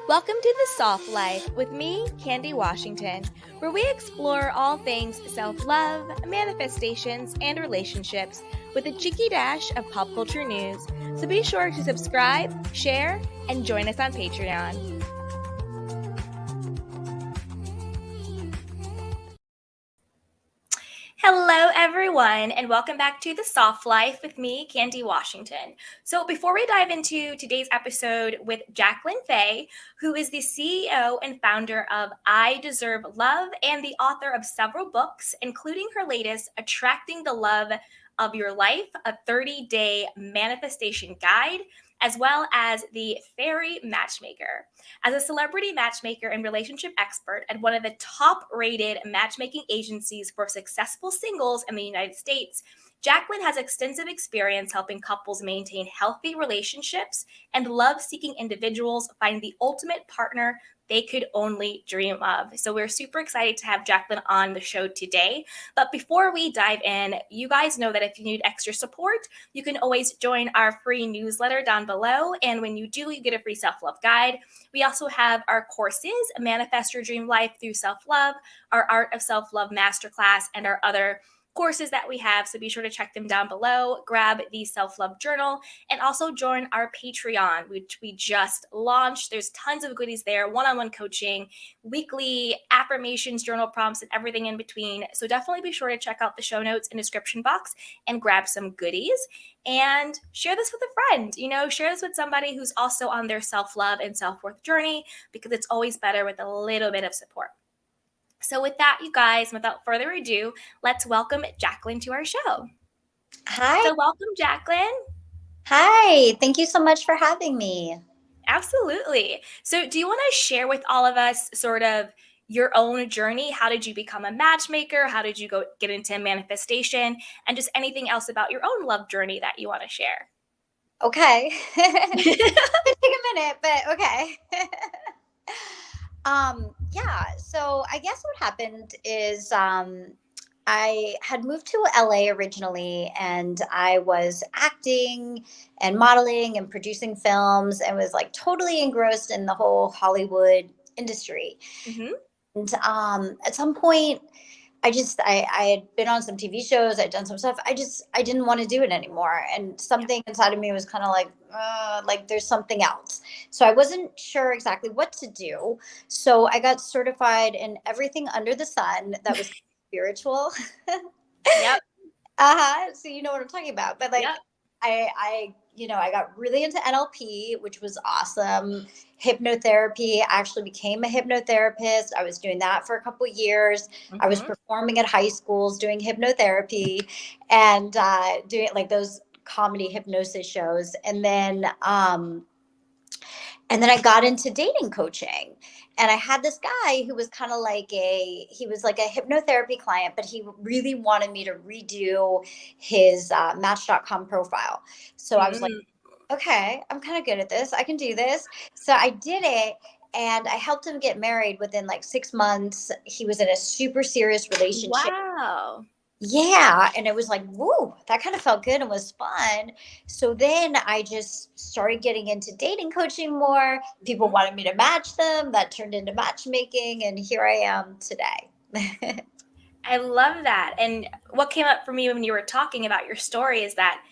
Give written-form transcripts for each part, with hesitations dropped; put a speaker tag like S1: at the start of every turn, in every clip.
S1: Welcome to The Soft Life with me, Candy Washington, where we explore all things self-love, manifestations, and relationships with a cheeky dash of pop culture news. So be sure to subscribe, share, and join us on Patreon. Hello, everyone, and welcome back to The Soft Life with me, Candy Washington. So before we dive into today's episode with Jacqueline Fay, who is the CEO and founder of I Deserve Love and the author of several books, including her latest, Attracting the Love of Your Life, a 30-day manifestation guide, as well as the Fairy Matchmaker. As a celebrity matchmaker and relationship expert at one of the top-rated matchmaking agencies for successful singles in the United States, Jacqueline has extensive experience helping couples maintain healthy relationships and love-seeking individuals find the ultimate partner they could only dream of. So we're super excited to have Jacqueline on the show today. But before we dive in, you guys know that if you need extra support, you can always join our free newsletter down below. And when you do, you get a free self-love guide. We also have our courses, Manifest Your Dream Life Through Self-Love, our Art of Self-Love Masterclass, and our other courses that we have. So be sure to check them down below, grab the self-love journal, and also join our Patreon, which we just launched. There's tons of goodies there, one-on-one coaching, weekly affirmations, journal prompts, and everything in between. So definitely be sure to check out the show notes and description box and grab some goodies and share this with a friend. Share this with somebody who's also on their self-love and self-worth journey, because it's always better with a little bit of support. So with that, you guys, without further ado, let's welcome Jacqueline to our show.
S2: Hi.
S1: So welcome, Jacqueline.
S2: Hi. Thank you so much for having me.
S1: Absolutely. So do you want to share with all of us sort of your own journey? How did you become a matchmaker? How did you get into manifestation? And just anything else about your own love journey that you want to share?
S2: Okay. It take a minute, but okay. Yeah, so I guess what happened is I had moved to LA originally, and I was acting and modeling and producing films and was like totally engrossed in the whole Hollywood industry.
S1: Mm-hmm.
S2: And at some point, I had been on some TV shows, I'd done some stuff. I didn't want to do it anymore, and something inside of me was kind of like there's something else. So I wasn't sure exactly what to do. So I got certified in everything under the sun that was spiritual.
S1: Yep.
S2: So you know what I'm talking about. But
S1: Yep.
S2: I got really into NLP, which was awesome. Hypnotherapy. I actually became a hypnotherapist. I was doing that for a couple years.
S1: Mm-hmm.
S2: I was performing at high schools doing hypnotherapy and doing like those comedy hypnosis shows. And then I got into dating coaching, and I had this guy who was kind of he was like a hypnotherapy client, but he really wanted me to redo his Match.com profile. So I was like, okay, I'm kind of good at this. I can do this. So I did it, and I helped him get married within like 6 months. He was in a super serious relationship.
S1: Wow.
S2: Yeah, and it was like, whoa, that kind of felt good and was fun. So then I just started getting into dating coaching more. People wanted me to match them. That turned into matchmaking, and here I am today.
S1: I love that. And what came up for me when you were talking about your story is that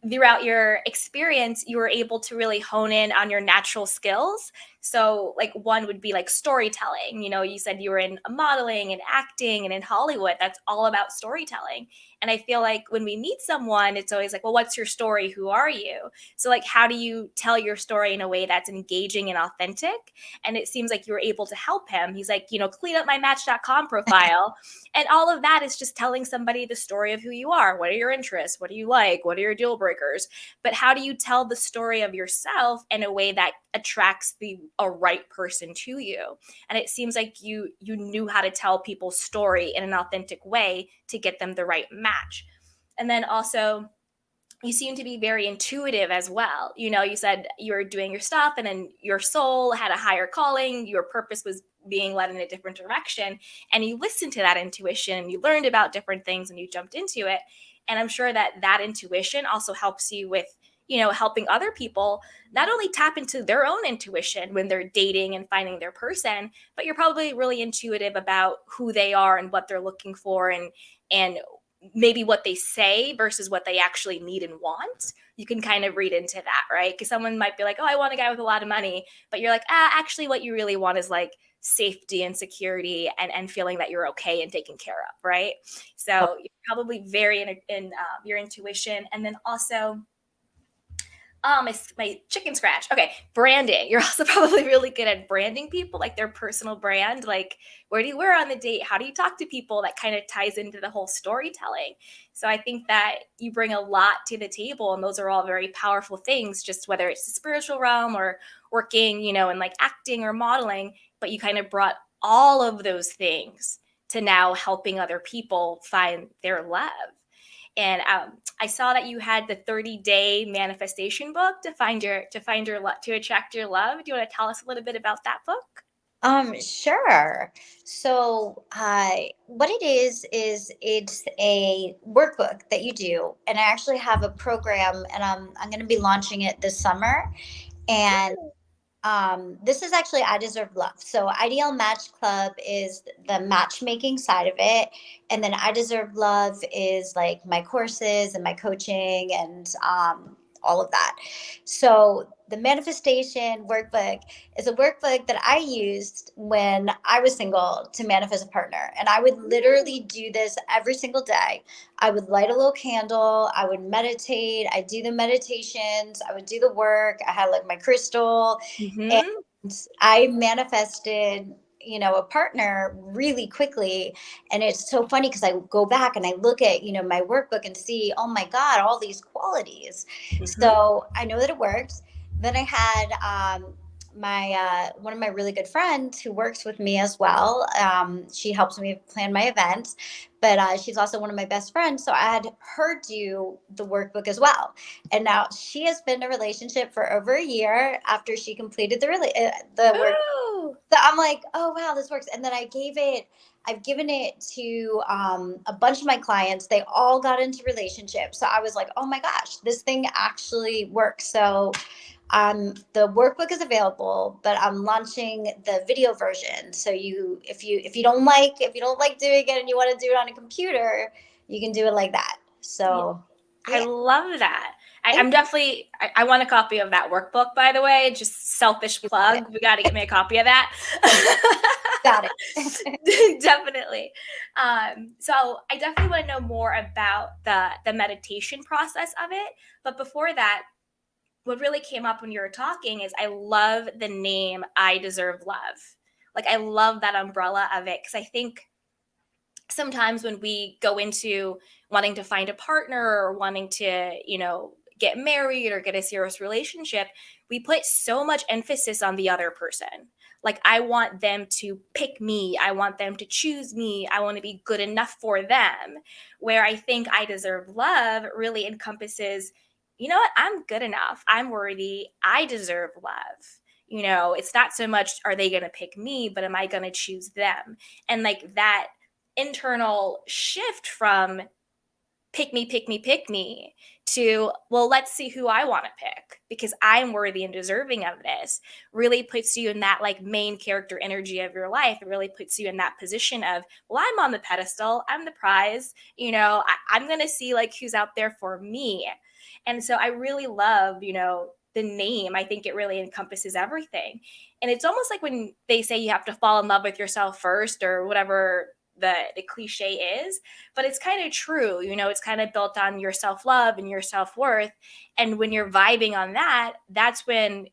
S1: throughout your experience, you were able to really hone in on your natural skills. So, like, one would be like storytelling. You said you were in modeling and acting and in Hollywood. That's all about storytelling. And I feel like when we meet someone, it's always like, well, what's your story? Who are you? So, like, how do you tell your story in a way that's engaging and authentic? And it seems like you were able to help him. He's like, clean up my Match.com profile. And all of that is just telling somebody the story of who you are. What are your interests? What do you like? What are your deal breakers? But how do you tell the story of yourself in a way that attracts a right person to you? And it seems like you knew how to tell people's story in an authentic way to get them the right match. And then also, you seem to be very intuitive as well. You said you were doing your stuff, and then your soul had a higher calling. Your purpose was being led in a different direction, and you listened to that intuition, and you learned about different things, and you jumped into it. And I'm sure that intuition also helps you with helping other people not only tap into their own intuition when they're dating and finding their person, but you're probably really intuitive about who they are and what they're looking for, and maybe what they say versus what they actually need and want. You can kind of read into that, right? Because someone might be like, oh, I want a guy with a lot of money, but you're like, actually what you really want is like safety and security, and feeling that you're okay and taken care of, right? So you're probably very in your intuition. And then also, my chicken scratch. Okay, branding. You're also probably really good at branding people, like their personal brand. Like, where do you wear on the date? How do you talk to people? That kind of ties into the whole storytelling. So I think that you bring a lot to the table, and those are all very powerful things. Just whether it's the spiritual realm or working, in like acting or modeling, but you kind of brought all of those things to now helping other people find their love. And I saw that you had the 30-day manifestation book to attract your love. Do you want to tell us a little bit about that book?
S2: Sure. So, what it is it's a workbook that you do, and I actually have a program, and I'm going to be launching it this summer. And this is actually I Deserve Love. So IDL Match Club is the matchmaking side of it, and then I Deserve Love is like my courses and my coaching and all of that. So the manifestation workbook is a workbook that I used when I was single to manifest a partner, and I would literally do this every single day. I would light a little candle. I would meditate. I do the meditations. I would do the work. I had like my crystal, and
S1: Mm-hmm.
S2: I manifested, a partner really quickly. And it's so funny because I go back and I look at, my workbook and see, oh my God, all these qualities.
S1: Mm-hmm.
S2: So I know that it works. Then I had my one of my really good friends who works with me as well. She helps me plan my events, but she's also one of my best friends. So I had her do the workbook as well. And now she has been in a relationship for over a year after she completed the work.
S1: Ooh.
S2: So I'm like, oh wow, this works. And then I've given it to a bunch of my clients. They all got into relationships. So I was like, oh my gosh, this thing actually works. So the workbook is available, but I'm launching the video version. So if you don't like doing it and you want to do it on a computer, you can do it like that.
S1: Yeah.
S2: So
S1: I
S2: yeah,
S1: love that.
S2: thank
S1: I'm definitely, I want a copy of that workbook, by the way. Just selfish
S2: you.
S1: plug. We got to get me a copy of that.
S2: Got it.
S1: Definitely. So I definitely want to know more about the meditation process of it. But before that, what really came up when you were talking is I love the name I Deserve Love. Like, I love that umbrella of it, because I think sometimes when we go into wanting to find a partner or wanting to, get married or get a serious relationship, we put so much emphasis on the other person. Like, I want them to pick me, I want them to choose me, I want to be good enough for them. Where I think I Deserve Love really encompasses, you know what, I'm good enough, I'm worthy, I deserve love. It's not so much are they going to pick me, but am I going to choose them? And like that internal shift from pick me, pick me, pick me to, well, let's see who I want to pick because I'm worthy and deserving of this, really puts you in that like main character energy of your life. It really puts you in that position of, well, I'm on the pedestal, I'm the prize, I'm going to see like who's out there for me. And so I really love, the name. I think it really encompasses everything. And it's almost like when they say you have to fall in love with yourself first, or whatever the cliche is, but it's kind of true. It's kind of built on your self-love and your self-worth. And when you're vibing on that, that's when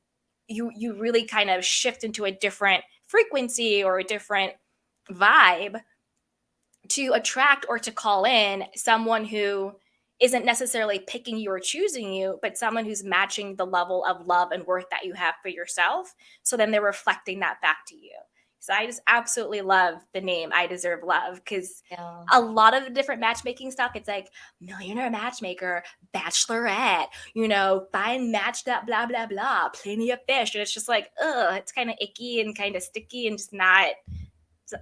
S1: you really kind of shift into a different frequency or a different vibe to attract or to call in someone who isn't necessarily picking you or choosing you, but someone who's matching the level of love and worth that you have for yourself. So then they're reflecting that back to you. So I just absolutely love the name I Deserve Love, because
S2: Yeah.
S1: a lot of the different matchmaking stuff, it's like millionaire matchmaker, bachelorette, find match that blah, blah, blah, plenty of fish. And it's just like, ugh, it's kind of icky and kind of sticky and just not,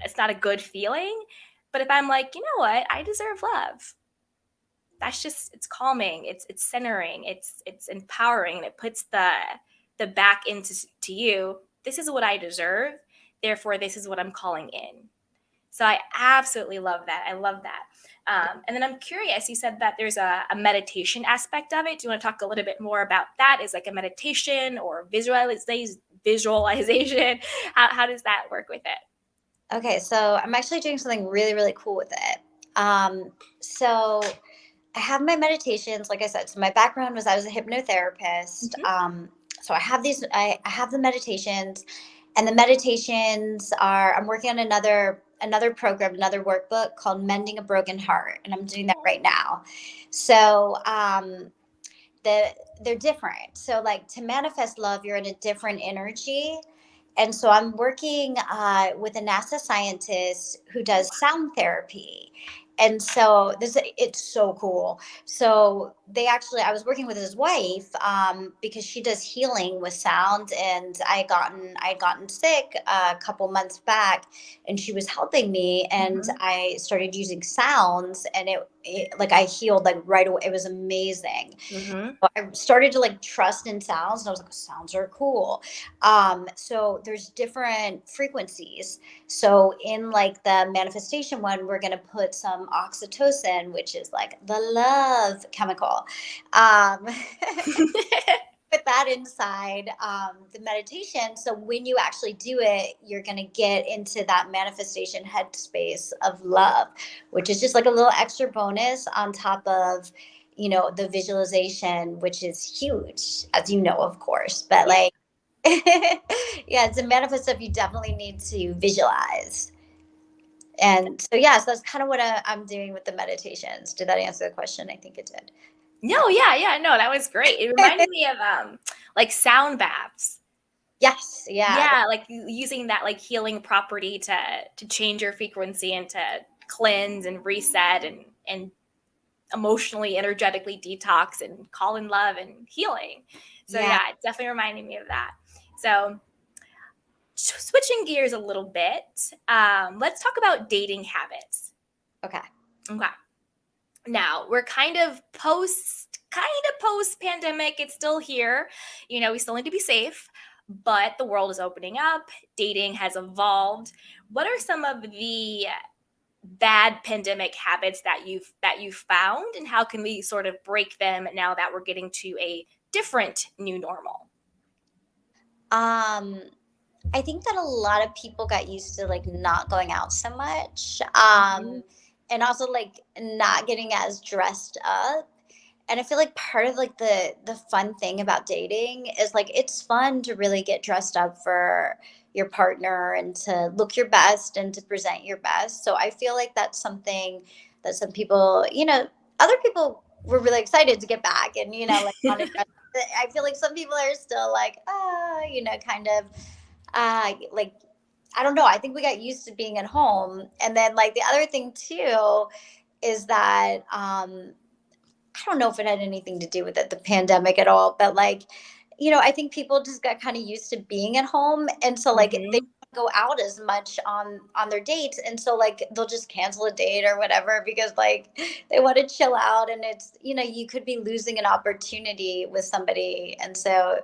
S1: it's not a good feeling. But if I'm like, you know what, I deserve love, that's just, it's calming, it's centering, it's empowering, and it puts the back into to you. This is what I deserve, therefore this is what I'm calling in. So I absolutely love that. I love that. And then I'm curious, you said that there's a meditation aspect of it. Do you want to talk a little bit more about that? Is like a meditation or visualization? How does that work with it?
S2: Okay, so I'm actually doing something really, really cool with it. So I have my meditations, like I said. So my background was I was a hypnotherapist.
S1: Mm-hmm.
S2: So I have these. I have the meditations, and the meditations are. I'm working on another program, another workbook called Mending a Broken Heart, and I'm doing that right now. So the they're different. So like to manifest love, you're in a different energy. And so I'm working with a NASA scientist who does sound therapy. And so this it's so cool. So they actually I was working with his wife because she does healing with sound, and I had gotten sick a couple months back, and she was helping me, and
S1: Mm-hmm.
S2: I started using sounds, and it like I healed like right away. It was amazing.
S1: Mm-hmm.
S2: I started to like trust in sounds, and I was like, sounds are cool. So there's different frequencies. So in like the manifestation one, we're gonna put some oxytocin, which is like the love chemical. Um, put that inside the meditation. So when you actually do it, you're going to get into that manifestation headspace of love, which is just like a little extra bonus on top of, the visualization, which is huge, as you know, of course. But
S1: Yeah.
S2: like, yeah, to manifest stuff, you definitely need to visualize. And so, yeah, so that's kind of what I'm doing with the meditations. Did that answer the question? I think it did.
S1: No, yeah, yeah, no, that was great. It reminded me of like sound baths.
S2: Yes, yeah.
S1: Yeah, like using that like healing property to change your frequency and to cleanse and reset and emotionally, energetically detox and call in love and healing. So
S2: Yeah.
S1: yeah, it definitely reminded me of that. So switching gears a little bit, let's talk about dating habits.
S2: Okay.
S1: Okay. Now we're kind of post pandemic. It's still here. We still need to be safe, but the world is opening up. Dating has evolved. What are some of the bad pandemic habits that you've found, and how can we sort of break them now that we're getting to a different new normal?
S2: Um, I think that a lot of people got used to like not going out so much.
S1: Mhm.
S2: And also like not getting as dressed up. And I feel like part of like the fun thing about dating is like it's fun to really get dressed up for your partner and to look your best and to present your best. So I feel like that's something that some people, other people were really excited to get back and like want to dress. I feel like some people are still like, kind of like I don't know. I think we got used to being at home. And then like the other thing too is that I don't know if it had anything to do with it, the pandemic at all, but like, I think people just got kind of used to being at home, and so like they
S1: Mhm.
S2: don't go out as much on their dates, and so like they'll just cancel a date or whatever because like they want to chill out, and it's you could be losing an opportunity with somebody, and so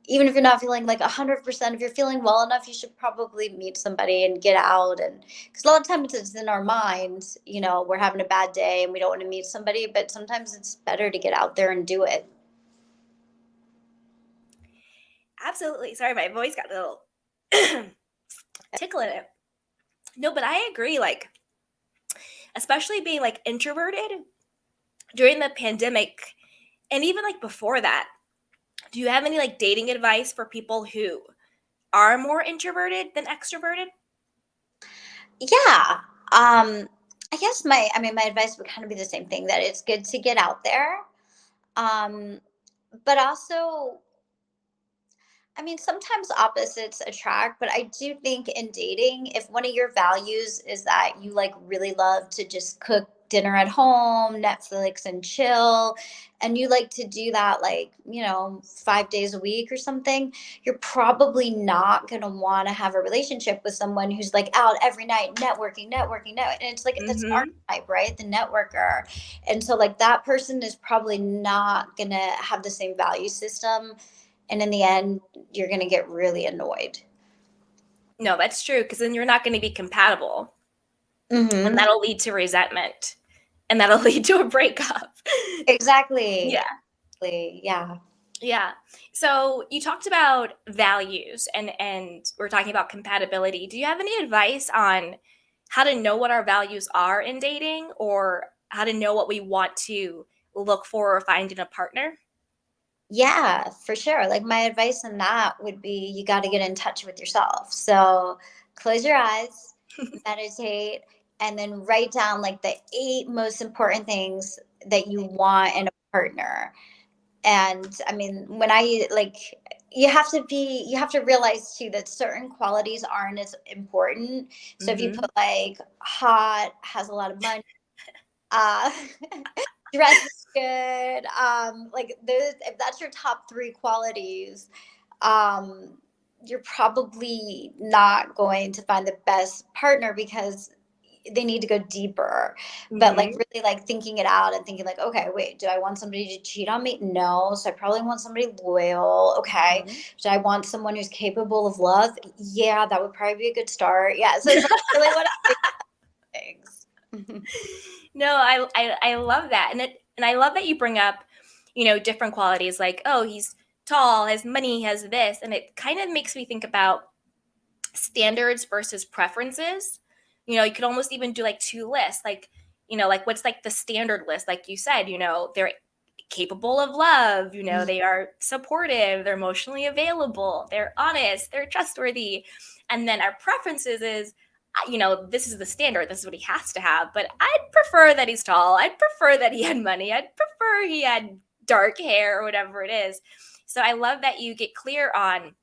S2: even if you're not feeling like 100%, if you're feeling well enough, you should probably meet somebody and get out. And because a lot of times it's in our minds, we're having a bad day and we don't want to meet somebody, but sometimes it's better to get out there and do it.
S1: Absolutely. Sorry, my voice got a little tickle in it. No, but I agree. Like, especially being like introverted during the pandemic, and even like before that. Do you have any like dating advice for people who are more introverted than extroverted?
S2: Yeah. I guess my advice would kind of be the same thing, that it's good to get out there. Um, but also, sometimes opposites attract, but I do think in dating, if one of your values is that you like really love to just cook dinner at home, Netflix and chill, and you like to do that like, 5 days a week or something, you're probably not going to want to have a relationship with someone who's like out every night networking. And it's like that's our
S1: Mm-hmm.
S2: type, right? The networker. And so like that person is probably not going to have the same value system. And in the end, you're going to get really annoyed.
S1: No, that's true, because then you're not going to be compatible, and
S2: Mm-hmm.
S1: that'll lead to resentment, and that'll lead to a breakup.
S2: Exactly.
S1: Yeah.
S2: Exactly. Yeah.
S1: Yeah. So you talked about values, and we're talking about compatibility. Do you have any advice on how to know what our values are in dating, or how to know what we want to look for or find in a partner?
S2: Yeah, for sure. Like my advice on that would be you got to get in touch with yourself. So close your eyes, meditate, and then write down like the 8 most important things that you want in a partner. And I mean, when I like, you have to realize too that certain qualities aren't as important. So if you put
S1: Mm-hmm.
S2: like hot, has a lot of money, uh dresses good, like those, if that's your top 3 qualities, um you're probably not going to find the best partner because they need to go deeper. But like
S1: Mm-hmm.
S2: really like thinking it out and thinking like, okay, wait, do I want somebody to cheat on me? No. So I probably want somebody loyal. Okay.
S1: Mm-hmm.
S2: Do I want someone who's capable of love? Yeah, that would probably be a good start. Yeah, so it's like really what I think things.
S1: No, I love that, and I love that you bring up, different qualities, like, oh, he's tall, has money, has this, and it kind of makes me think about standards versus preferences. You could almost even do like two lists, like, like what's like the standard list, like you said, they're capable of love, they are supportive, they're emotionally available, they're honest, they're trustworthy. And then our preferences is, this is the standard, this is what he has to have, but I'd prefer that he's tall, I'd prefer that he had money, I'd prefer he had dark hair or whatever it is. So I love that you get clear on,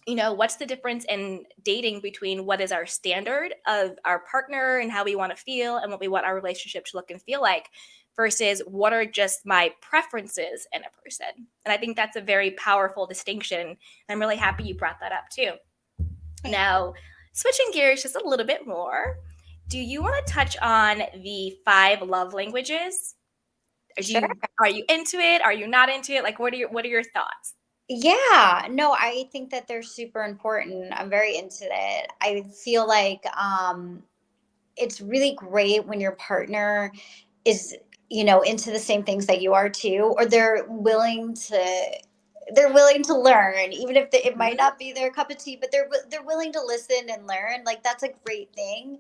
S1: what's the difference in dating between what is our standard of our partner and how we want to feel and what we want our relationship to look and feel like, versus what are just my preferences in a person. And I think that's a very powerful distinction. I'm really happy you brought that up too. Now, switching gears just a little bit more, do you want to touch on the 5 love languages?
S2: Sure.
S1: Are you into it? Are you not into it? Like, what are your thoughts?
S2: Yeah, no, I think that they're super important. I'm very into it. I feel like it's really great when your partner is, into the same things that you are too, or they're willing to learn, even if it might
S1: Mhm.
S2: not be their cup of tea, but they're willing to listen and learn. Like that's a great thing.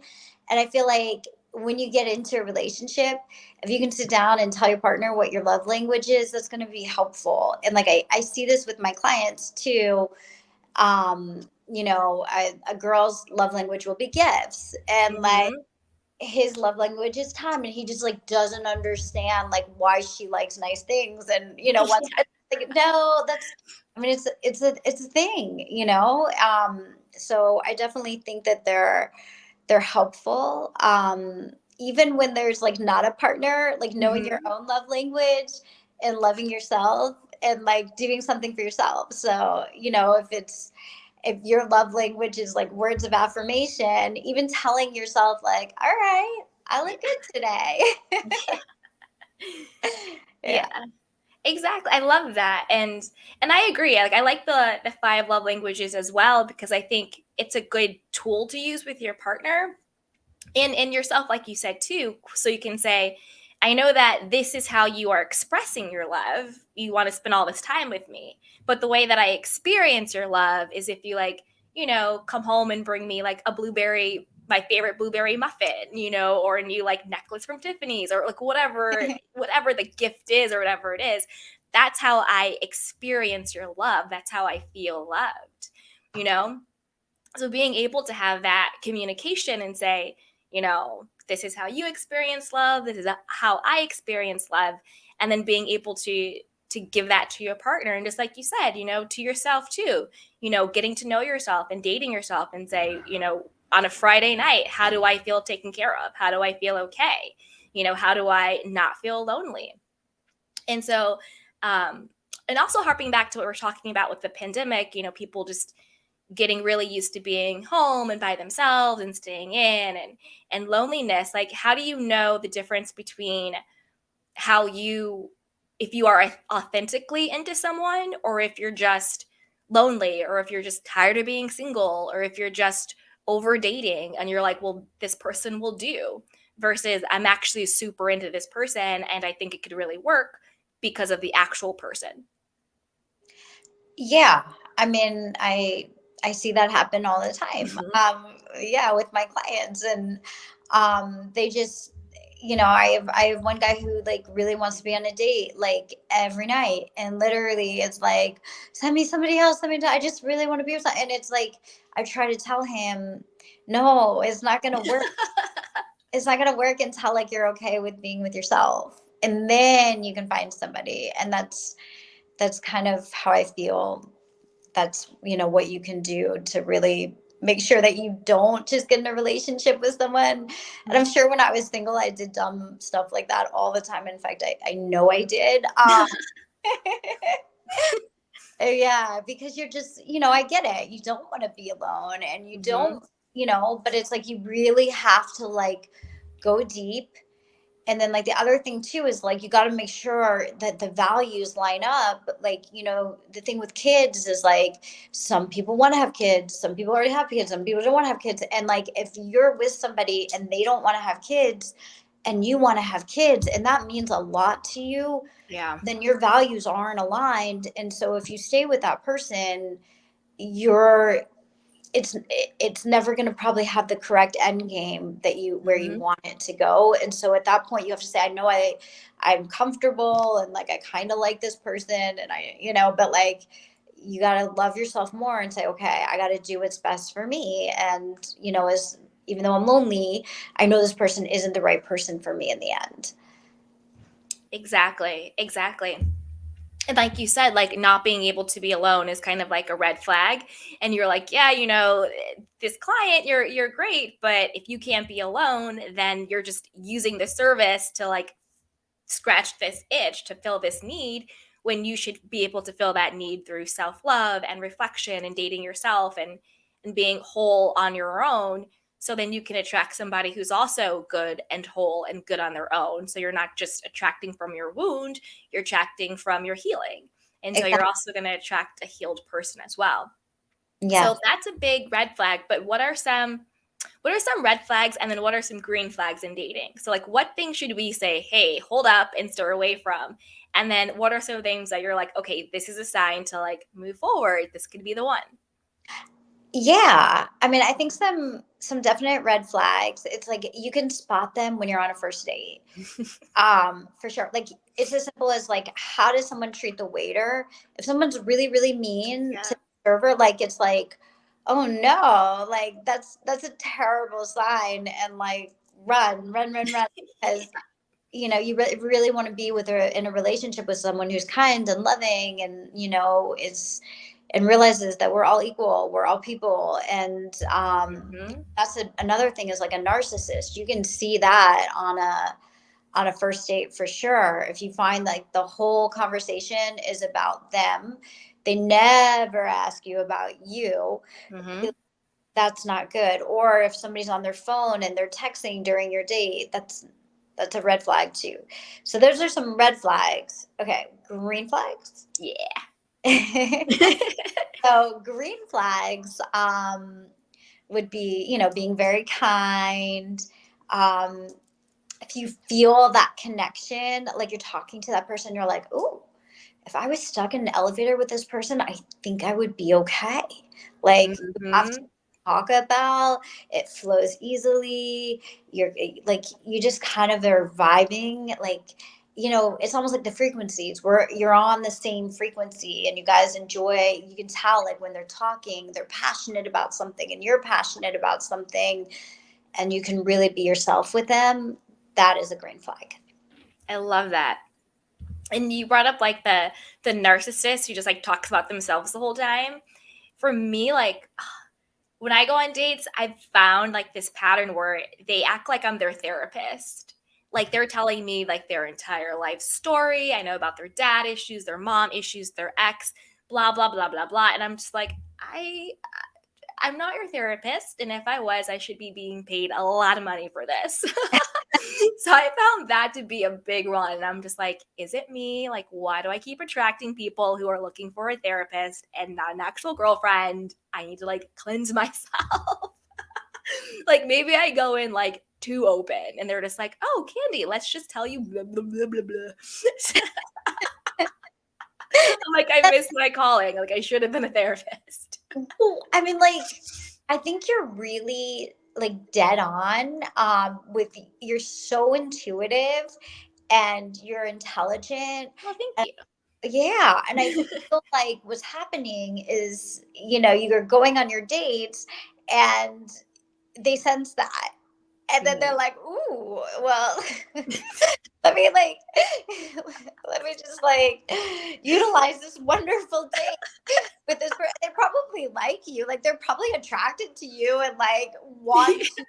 S2: And I feel like when you get into a relationship, if you can sit down and tell your partner what your love language is, that's going to be helpful. And like I see this with my clients too. A girl's love language will be gifts, and like
S1: Mhm.
S2: his love language is time, and he just like doesn't understand like why she likes nice things, and wants like, no, that's, I mean, it's a thing, so I definitely think that they're helpful, even when there's like not a partner, like knowing your
S1: Mhm.
S2: own love language and loving yourself and like doing something for yourself. So if your love language is like words of affirmation, even telling yourself like, all right, I look good today.
S1: Yeah,
S2: Yeah.
S1: exactly. I love that. And I agree. Like, I like the 5 love languages as well, because I think it's a good tool to use with your partner and yourself, like you said too, so you can say, I know that this is how you are expressing your love, you want to spend all this time with me, but the way that I experience your love is if you, like, come home and bring me like a blueberry, my favorite blueberry muffin, or a new like necklace from Tiffany's, or like whatever the gift is, or whatever it is. That's how I experience your love, that's how I feel loved, you know so being able to have that communication and say, this is how you experience love, this is how I experience love, and then being able to give that to your partner, and just like you said, to yourself too, getting to know yourself and dating yourself, and say, on a Friday night, how do I feel taken care of, how do I feel okay, how do I not feel lonely? And so, and also harping back to what we're talking about with the pandemic, people just getting really used to being home and by themselves and staying in, and loneliness. Like, how do you know the difference between how you if you are authentically into someone, or if you're just lonely, or if you're just tired of being single, or if you're just over dating and you're like, well, this person will do, versus I'm actually super into this person and I think it could really work because of the actual person.
S2: Yeah, I mean, I see that happen all the time.
S1: Mhm.
S2: Yeah, with my clients, and they just, I have one guy who like really wants to be on a date like every night, and literally it's like, send me somebody else. I just really want to be with someone, and it's like I try to tell him, no, it's not gonna work. It's not gonna work until like you're okay with being with yourself, and then you can find somebody, and that's kind of how I feel. That's what you can do to really make sure that you don't just get in a relationship with someone. And I'm sure when I was single I did dumb stuff like that all the time. In fact, I know I did. Yeah, because you're just, I get it, you don't want to be alone, and you
S1: Mhm.
S2: don't, but it's like you really have to like go deep. And then like the other thing too is like you got to make sure that the values line up. Like, the thing with kids is like some people want to have kids, some people already have kids, some people don't want to have kids. And like if you're with somebody and they don't want to have kids and you want to have kids and that means a lot to you,
S1: Yeah.
S2: then your values aren't aligned. And so if you stay with that person, you're it's never going to probably have the correct end game that you where you
S1: Mhm.
S2: want it to go. And so at that point you have to say, I know I'm comfortable and like I kind of like this person, and but like you got to love yourself more and say, okay, I got to do what's best for me. And as even though I'm lonely, I know this person isn't the right person for me in the end.
S1: Exactly. Exactly. And like you said, like not being able to be alone is kind of like a red flag. And you're like, yeah, this client, you're great, but if you can't be alone, then you're just using the service to like scratch this itch, to fill this need, when you should be able to fill that need through self-love and reflection and dating yourself, and being whole on your own. So then you can attract somebody who's also good and whole and good on their own. So you're not just attracting from your wound, you're attracting from your healing. And so you're
S2: Exactly.
S1: also going to attract a healed person as well.
S2: Yeah.
S1: So that's a big red flag. But what are some red flags, and then what are some green flags in dating? So like what things should we say, hey, hold up and steer away from? And then what are some things that you're like, okay, this is a sign to like move forward. This could be the one.
S2: Yeah. I mean, I think some definite red flags. It's like you can spot them when you're on a first date. For sure. Like it's as simple as like how does someone treat the waiter? If someone's really, really mean to
S1: Yeah.
S2: the server, like it's like, oh no, like that's a terrible sign, and like run because you really want to be with her in a relationship with someone who's kind and loving, and is and realizes that we're all equal, we're all people. And
S1: Hmm.
S2: that's another thing is like a narcissist. You can see that on a first date for sure. If you find like the whole conversation is about them, they never ask you about you,
S1: Hmm.
S2: that's not good. Or if somebody's on their phone and they're texting during your date, that's a red flag too. So those are some red flags. Okay, green flags.
S1: Yeah.
S2: So green flags would be, being very kind. Um, if you feel that connection, like you're talking to that person, you're like, "Ooh, if I was stuck in an elevator with this person, I think I would be okay." Like you have to
S1: Hmm.
S2: talk about it, flows easily. You're like you just kind of are vibing. Like it's almost like the frequencies where you're on the same frequency, and you guys enjoy. You can tell like when they're talking, they're passionate about something, and you're passionate about something, and you can really be yourself with them. That is a green flag.
S1: I love that. And you brought up like the narcissist who just like talks about themselves the whole time. For me, like when I go on dates, I've found like this pattern where they act like I'm their therapist. like they're telling me like their entire life story. I know about their dad issues, their mom issues, their ex, blah blah blah blah blah. And I'm just like, I'm not your therapist, and if I was, I should be being paid a lot of money for this. So I found that to be a big one, and I'm just like, is it me? Like, why do I keep attracting people who are looking for a therapist and not an actual girlfriend? I need to like cleanse myself. Like maybe I go in like too open, and they're just like, oh, Candy, let's just tell you blah blah blah blah blah. I'm like, I missed my calling. Like I should have been a therapist.
S2: Well, I mean, like, I think you're really like dead on with you're so intuitive and you're intelligent.
S1: Well, thank
S2: And
S1: you.
S2: yeah, and I feel like what's happening is, you're going on your dates and they sense that. And then they're
S1: Mhm.
S2: like, "Ooh, well, let me like let me just like utilize this wonderful day with this person." They probably like you, like they're probably attracted to you and like want to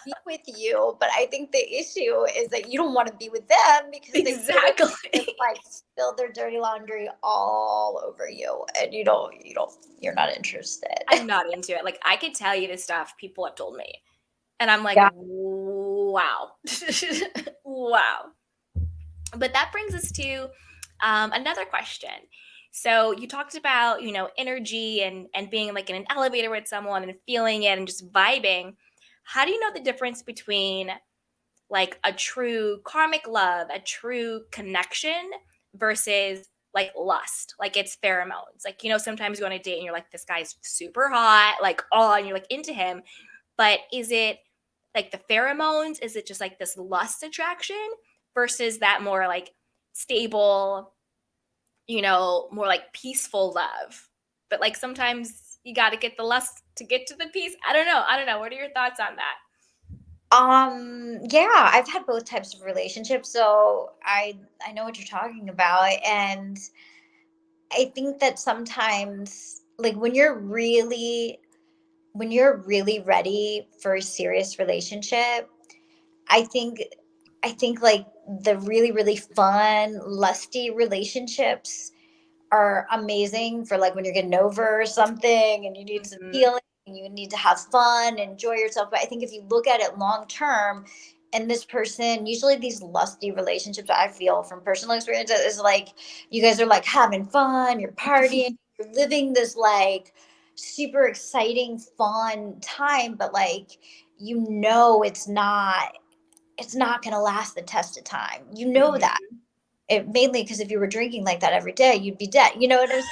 S2: be with you, but I think the issue is that you don't want to be with them because they literally just
S1: Exactly.
S2: like spill their dirty laundry all over you, and you're not interested.
S1: I'm not into it. Like I could tell you the stuff people have told me. And I'm like,
S2: Yeah.
S1: wow. Wow. But that brings us to another question. So you talked about, energy and being like in an elevator with someone and feeling it and just vibing. How do you know the difference between like a true karmic love, a true connection versus like lust, like it's pheromones? Like, sometimes you go on a date and you're like, this guy's super hot, like, oh, and you're like into him. But is it like the pheromones? Is it just like this lust attraction versus that more like stable, more like peaceful love? But like sometimes you got to get the lust to get to the peace. I don't know. I don't know. What are your thoughts on that?
S2: Yeah, I've had both types of relationships, so I know what you're talking about, and I think that sometimes like when you're really ready for a serious relationship, I think I think like the really really fun, lusty relationships are amazing for like when you're getting over something and you need some
S1: Mhm.
S2: healing and you need to have fun, enjoy yourself. But I think if you look at it long term, and this person, usually these lusty relationships, I feel from personal experience, is like you guys are like having fun, you're partying, you're living this like super exciting, fun time, but like it's not going to last the test of time. You know that.
S1: Mhm.
S2: It mainly because if you were drinking like that every day, you'd be dead. You know what I'm saying?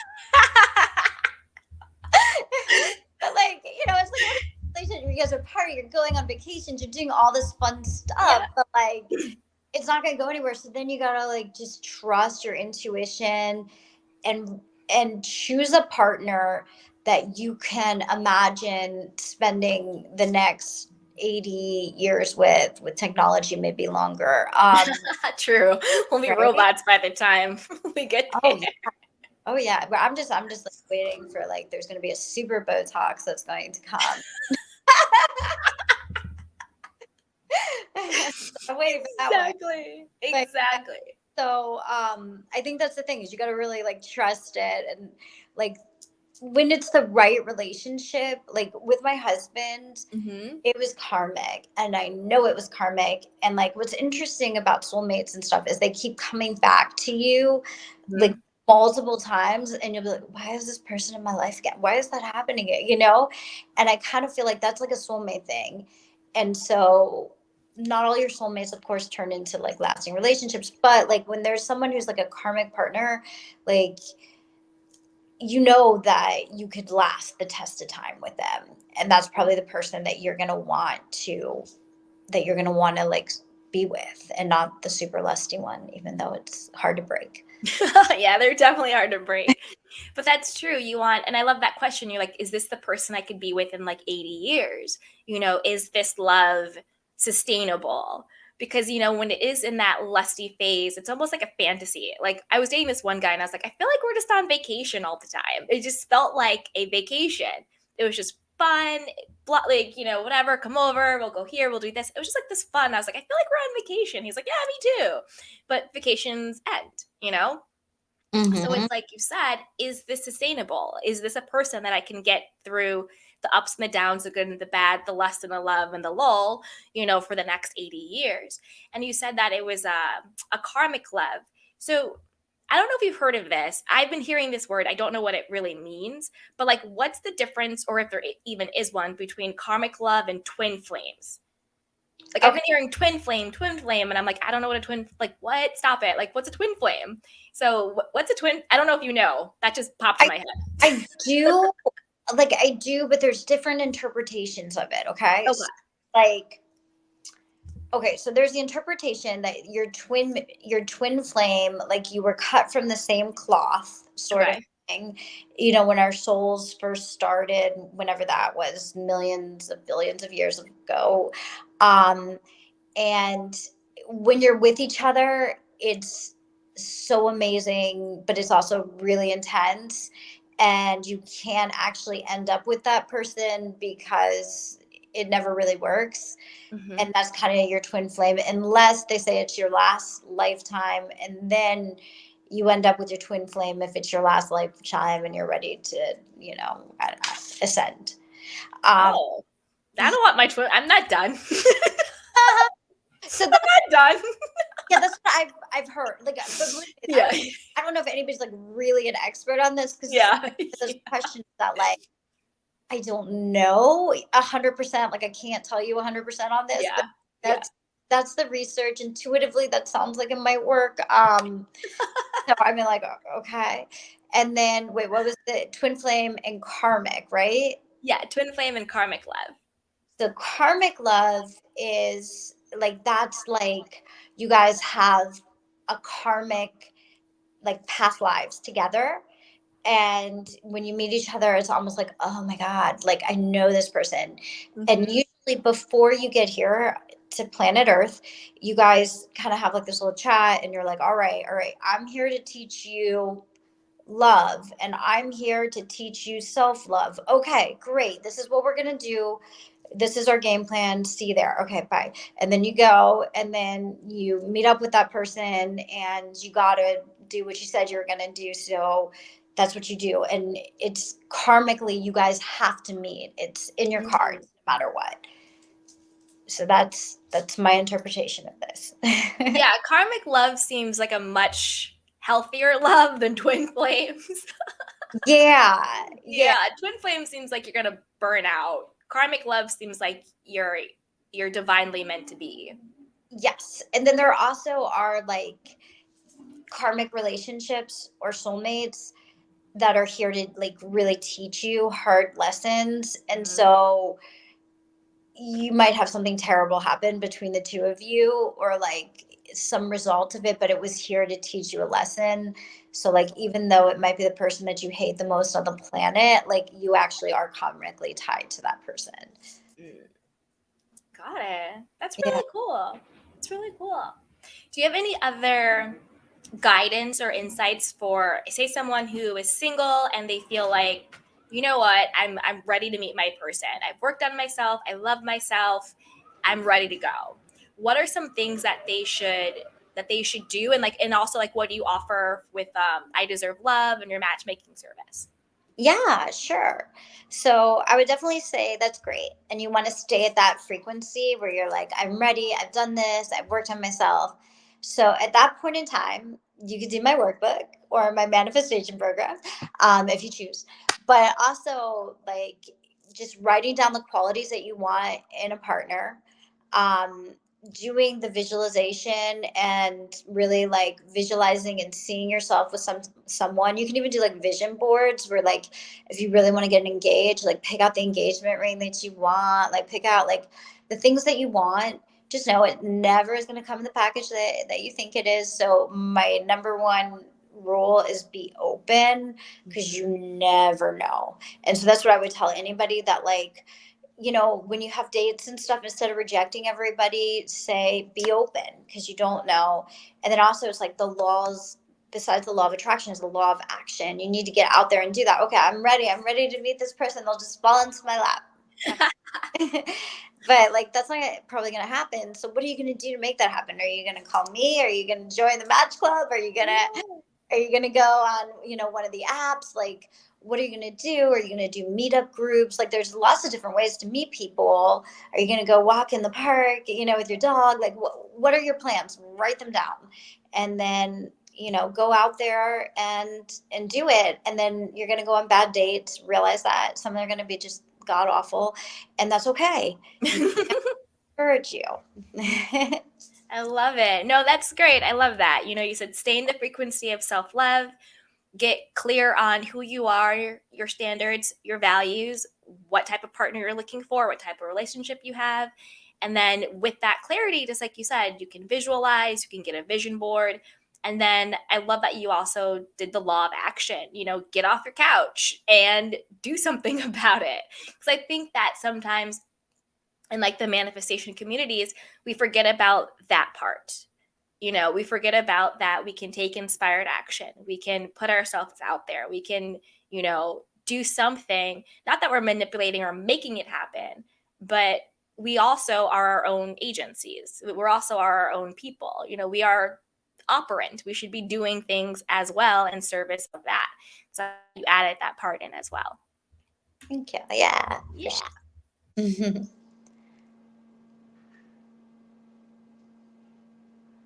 S2: But like, it's like what a relationship. You guys are partying, you're going on vacations, you're doing all this fun
S1: Yeah.
S2: stuff, but like it's not gonna go anywhere. So then you gotta like just trust your intuition and choose a partner that you can imagine spending the next 80 years with technology, maybe longer.
S1: True. We'll be
S2: Right?
S1: robots by the time we get there.
S2: Oh yeah. Oh yeah. But I'm just like waiting for like there's gonna be a super Botox that's going to come. I'm waiting for that one.
S1: Exactly.
S2: But yeah,
S1: Exactly.
S2: so I think that's the thing is you got to really like trust it, and like when it's the right relationship, like with my husband,
S1: Mhm.
S2: it was karmic, and I know it was karmic. And like what's interesting about soulmates and stuff is they keep coming back to you like
S1: Mhm.
S2: multiple times, and you'll be like, why is this person in my life again? Why is that happening? And I kind of feel like that's like a soulmate thing. And so not all your soulmates of course turn into like lasting relationships, but like when there's someone who's like a karmic partner, like you know that you could last the test of time with them, and that's probably the person that you're going to want to like be with, and not the super lusty one, even though it's hard to break.
S1: Yeah, they're definitely hard to break. But that's true. You want, and I love that question. You're like, is this the person I could be with in like 80 years? Is this love sustainable? Because, when it is in that lusty phase, it's almost like a fantasy. Like, I was dating this one guy and I was like, I feel like we're just on vacation all the time. It just felt like a vacation. It was just fun, like, you know, whatever, come over, we'll go here, we'll do this. It was just like this fun. I was like, I feel like we're on vacation. He's like, yeah, me too. But vacations end, you know? So
S2: Mm-hmm.
S1: it's like you said, is this sustainable? Is this a person that I can get through the ups and the downs, the good and the bad, the lust and the love and the lull, you know, for the next 80 years? And you said that it was a karmic love. So I don't know if you've heard of this. I've been hearing this word. I don't know what it really means, but like, what's the difference, or if there even is one, between karmic love and twin flames? Like, I've
S2: Okay.
S1: been hearing twin flame, and I'm like, I don't know what a twin, like, what? Stop it. Like, what's a twin flame? So what's a twin? I don't know if you know. That just popped in
S2: I
S1: my head.
S2: I do like I do, but there's different interpretations of it. Okay,
S1: Okay.
S2: so, like okay, so there's the interpretation that your twin flame, like you were cut from the same cloth, sort of
S1: Okay.
S2: thing. You know, when our souls first started, whenever that was, millions of billions of years ago. Um, and when you're with each other, it's so amazing, but it's also really intense. And you can actually end up with that person because it never really works.
S1: Mm-hmm.
S2: And that's kind of your twin flame, unless they say it's your last lifetime. And then you end up with your twin flame if it's your last lifetime and you're ready to, ascend. Um,
S1: Oh, I don't want my twin. I'm not done. I'm
S2: so
S1: not done.
S2: yeah, that's what I've heard. Like, but believe me,
S1: Yeah.
S2: I don't know if anybody's like really an expert on this, because this is
S1: Yeah.
S2: one of those questions that, like, I don't know 100%. Like, I can't tell you 100% on this, but
S1: Yeah. Yeah.
S2: that's the research. Intuitively, that sounds like it might work. So I mean, like, okay. And then wait, what was the twin flame and karmic, right?
S1: Yeah. Twin flame and karmic love.
S2: So karmic love is like, that's like you guys have a karmic, like, past lives together. And when you meet each other, it's almost like, oh my God, like, I know this person. And
S1: Mm-hmm.
S2: usually before you get here to planet Earth, you guys kind of have like this little chat, and you're like, all right, I'm here to teach you love, and I'm here to teach you self love. Okay, great. This is what we're going to do. This is our game plan. See you there. Okay, bye. And then you go, and then you meet up with that person, and you got to do what you said you were going to do. So that's what you do. And it's karmically, you guys have to meet. It's in your
S1: Mm-hmm.
S2: cards, no matter what. So that's my interpretation of this.
S1: Yeah. Karmic love seems like a much healthier love than twin flames.
S2: Yeah, yeah.
S1: Yeah, twin flame seems like you're gonna burn out. Karmic love seems like you're divinely meant to be.
S2: Yes. And then there also are like karmic relationships or soulmates that are here to like really teach you hard lessons. And
S1: Mm-hmm.
S2: so you might have something terrible happen between the two of you, or like some result of it, but it was here to teach you a lesson. So like, even though it might be the person that you hate the most on the planet, like, you actually are karmically tied to that person.
S1: Mm, got it. That's
S2: Yeah.
S1: really cool. It's really cool. Do you have any other guidance or insights for, say, someone who is single and they feel like, you know what, I'm ready to meet my person. I've worked on myself. I love myself. I'm ready to go. What are some things that they should do, and like, and also like, what do you offer with I Deserve Love and your matchmaking service?
S2: Yeah, sure. So I would definitely say that's great. And you want to stay at that frequency where you're like, I'm ready, I've done this, I've worked on myself. So at that point in time, you could do my workbook or my manifestation program, if you choose. But also, like, just writing down the qualities that you want in a partner, um, doing the visualization and really like visualizing and seeing yourself with someone. You can even do like vision boards where, like, if you really want to get engaged, like, pick out the engagement ring that you want, like, pick out like the things that you want. Just know it never is going to come in the package that you think it is. So my number one rule is be open, because you never know. And so that's what I would tell anybody that, like, when you have dates and stuff, instead of rejecting everybody, say be open, because you don't know. And then also, it's like the laws besides the law of attraction is the law of action. You need to get out there and do that. Okay, I'm ready. I'm ready to meet this person. They'll just fall into my lap. But like that's not probably going to happen. So what are you going to do to make that happen? Are you going to call me? Are you going to join the match club? Are you going to go on, one of the apps? Like, what are you going to do? Are you going to do meetup groups? Like, there's lots of different ways to meet people. Are you going to go walk in the park, with your dog? Like, what are your plans? Write them down. And then, go out there and do it. And then you're going to go on bad dates, realize that some are going to be just god awful. And that's okay. Encourage you.
S1: I love it. No, that's great. I love that. You said stay in the frequency of self-love, get clear on who you are, your standards, your values, what type of partner you're looking for, what type of relationship you have. And then with that clarity, just like you said, you can visualize, you can get a vision board. And then I love that you also did the law of action, get off your couch and do something about it. Because I think that sometimes in like the manifestation communities, we forget about that part. We forget about that. We can take inspired action. We can put ourselves out there. We can, do something, not that we're manipulating or making it happen, but we also are our own agencies. We're also our own people. We are operant. We should be doing things as well in service of that. So you added that part in as well.
S2: Thank you. Yeah.
S1: Yeah.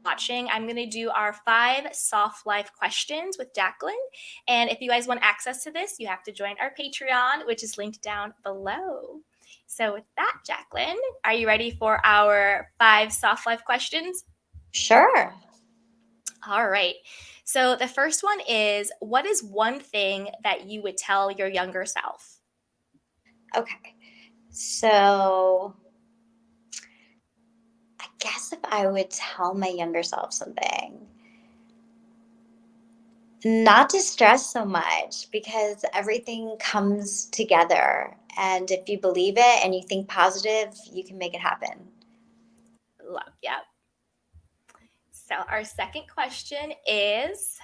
S1: Watching, I'm going to do our 5 soft life questions with Jacqueline. And if you guys want access to this, you have to join our Patreon, which is linked down below. So with that, Jacqueline, are you ready for our 5 soft life questions?
S2: Sure.
S1: All right. So the first one is, what is one thing that you would tell your younger self?
S2: Okay. So I guess if I would tell my younger self something, not to stress so much because everything comes together. And if you believe it and you think positive, you can make it happen.
S1: Love, yeah. So our second question is,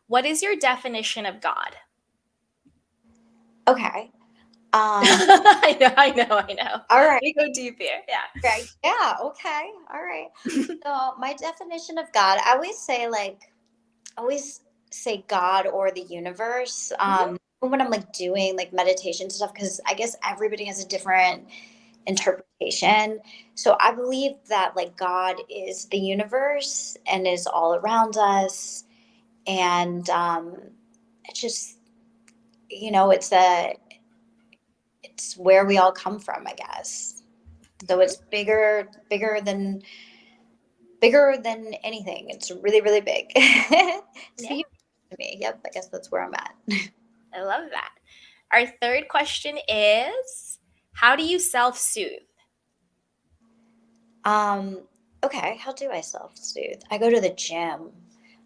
S1: what is your definition of God?
S2: Okay.
S1: I know.
S2: All right.
S1: We go deep here. Yeah.
S2: Right. Yeah. Okay. All right. So my definition of God, I always say God or the universe. When I'm like doing like meditation stuff, because I guess everybody has a different interpretation. So I believe that like God is the universe and is all around us, and it's just it's where we all come from, I guess. So it's bigger than anything. It's really, really big. It's
S1: Yeah,
S2: the universe to me. Yep, I guess that's where I'm at.
S1: I love that. Our third question is, how do you self-soothe?
S2: Um, okay, how do I self-soothe? I go to the gym.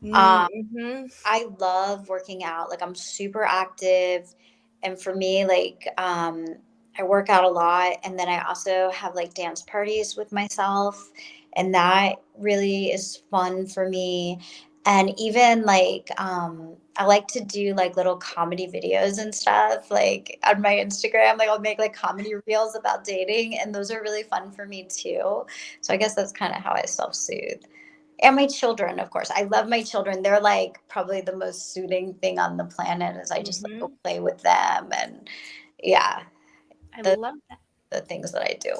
S1: Mm-hmm.
S2: I love working out. Like I'm super active. And for me, like I work out a lot and then I also have like dance parties with myself and that really is fun for me. And even like I like to do like little comedy videos and stuff like on my Instagram. Like I'll make like comedy reels about dating and those are really fun for me too. So I guess that's kind of how I self-soothe. And my children, of course. I love my children. They're like probably the most soothing thing on the planet as I just like go play with them and yeah,
S1: I
S2: the
S1: love that.
S2: the things that I do.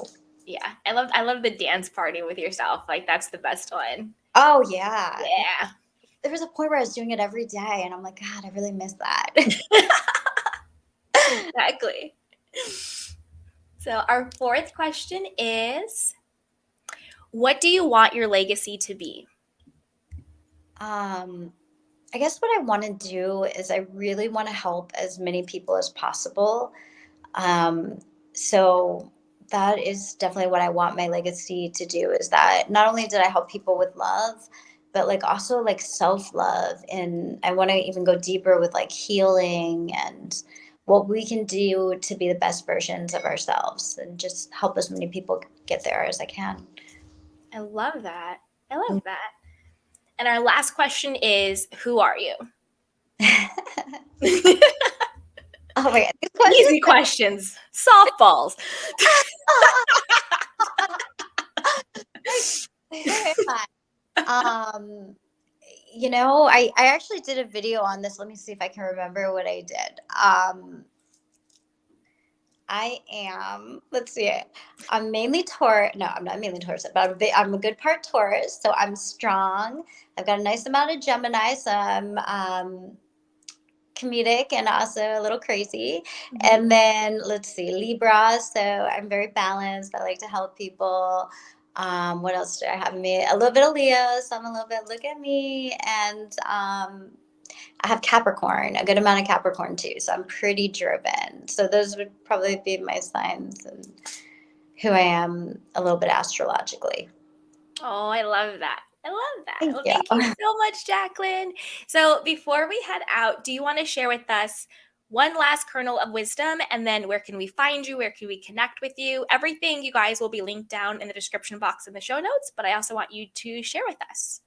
S1: Yeah, I love the dance party with yourself. Like that's the best one.
S2: Oh yeah.
S1: Yeah.
S2: There was a point where I was doing it every day and I'm like, God, I really miss that.
S1: Exactly. So our fourth question is, what do you want your legacy to be?
S2: um I guess what I want to do is I really want to help as many people as possible. Um, so that is definitely what I want my legacy to do is that not only did I help people with love, but like also like self love. And I want to even go deeper with like healing and what we can do to be the best versions of ourselves and just help as many people get there as I can.
S1: I love that. I love that. And our last question is, who are you?
S2: Oh my God.
S1: Easy questions. Softballs.
S2: Who am I? I actually did a video on this. Let me see if I can remember what I did. I am, let's see, I'm mainly Taurus. No, I'm not mainly Taurus, but I'm a good part Taurus. So I'm strong. I've got a nice amount of Gemini. So I'm comedic and also a little crazy. And then let's see, Libra. So I'm very balanced. I like to help people. What else do I have in me? A little bit of Leo. So I'm a little bit, look at me. And I have Capricorn, a good amount of Capricorn too. So I'm pretty driven. So those would probably be my signs and who I am a little bit astrologically.
S1: Oh, I love that. I love that.
S2: Thank
S1: Well,
S2: you.
S1: thank you so much, Jacqueline. So before we head out, do you want to share with us one last kernel of wisdom? And then where can we find you? Where can we connect with you? Everything, you guys, will be linked down in the description box in the show notes. But I also want you to share with us.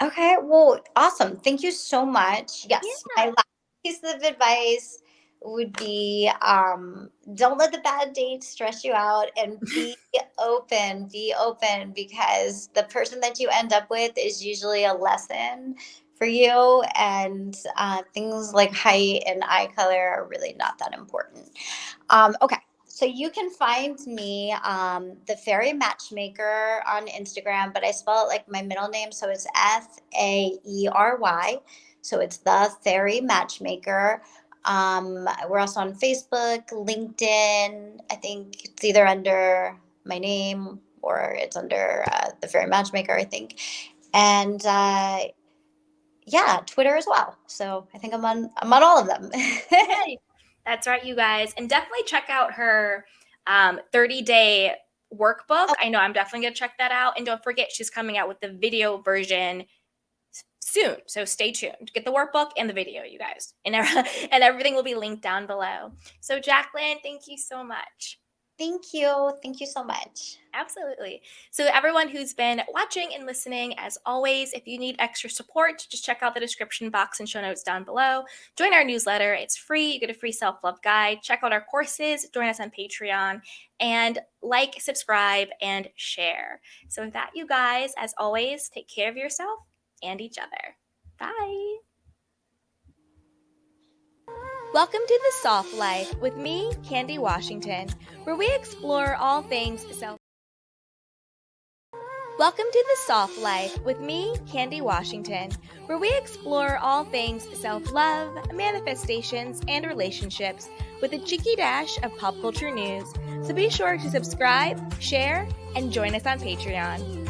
S2: Okay, well, awesome. Thank you so much. Yes,
S1: Yeah.
S2: my last piece of advice would be don't let the bad dates stress you out and be open because the person that you end up with is usually a lesson for you. And things like height and eye color are really not that important. Okay. So you can find me, the Fairy Matchmaker on Instagram, but I spell it like my middle name, so it's Faery. So it's the Fairy Matchmaker. We're also on Facebook, LinkedIn. I think it's either under my name or it's under the Fairy Matchmaker, I think, and yeah, Twitter as well. So I think I'm on all of them.
S1: Right. That's right, you guys. And definitely check out her 30-day workbook. I know I'm definitely going to check that out. And don't forget, she's coming out with the video version soon. So stay tuned. Get the workbook and the video, you guys. And everything will be linked down below. So Jacqueline, thank you so much.
S2: Thank you. Thank you so much.
S1: Absolutely. So everyone who's been watching and listening, as always, if you need extra support, just check out the description box and show notes down below. Join our newsletter. It's free. You get a free self-love guide. Check out our courses. Join us on Patreon. And like, subscribe, and share. So with that, you guys, as always, take care of yourself and each other. Bye. Welcome to The Soft Life with me, Candy Washington, where we explore all things self. Welcome to The Soft Life with me, Candy Washington, where we explore all things self-love, manifestations, and relationships with a cheeky dash of pop culture news. So be sure to subscribe, share, and join us on Patreon.